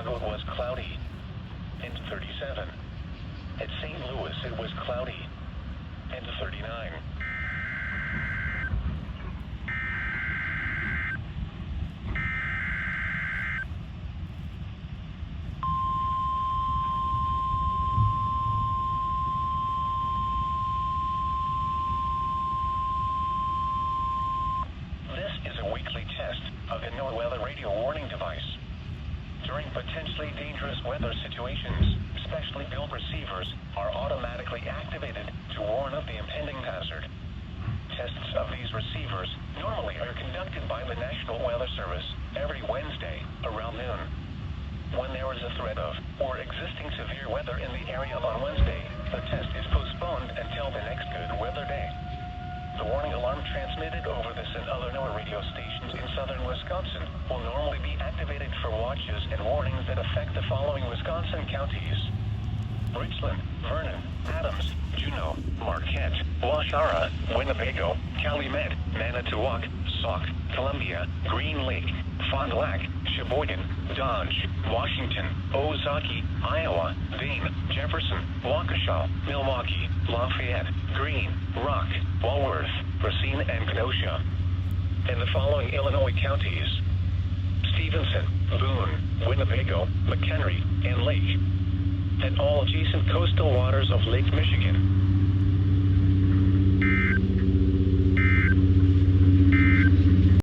Chicago, it was cloudy and 37. At St. Louis, it was cloudy and 39. This is a weekly test of the NOAA radio warning device. During potentially dangerous weather situations, specially built receivers are automatically activated to warn of the impending hazard. Tests of these receivers normally are conducted by the National Weather Service every Wednesday around noon. When there is a threat of or existing severe weather in the area on Wednesday, the test is postponed until the next good weather day. The warning alarm transmitted over this and other NOAA radio stations in southern Wisconsin will normally be activated for watches and warnings that affect the following Wisconsin counties: Richland, Vernon, Adams, Juneau, Marquette, Waushara, Winnebago, Calumet, Manitowoc, Sauk, Columbia, Green Lake, Fond du Lac, Sheboygan, Dodge, Washington, Ozaukee, Iowa, Dane, Jefferson, Waukesha, Milwaukee, Lafayette, Greene, Rock, Walworth, Racine, and Kenosha. And the following Illinois counties: Stevenson, Boone, Winnebago, McHenry, and Lake. And all adjacent coastal waters of Lake Michigan.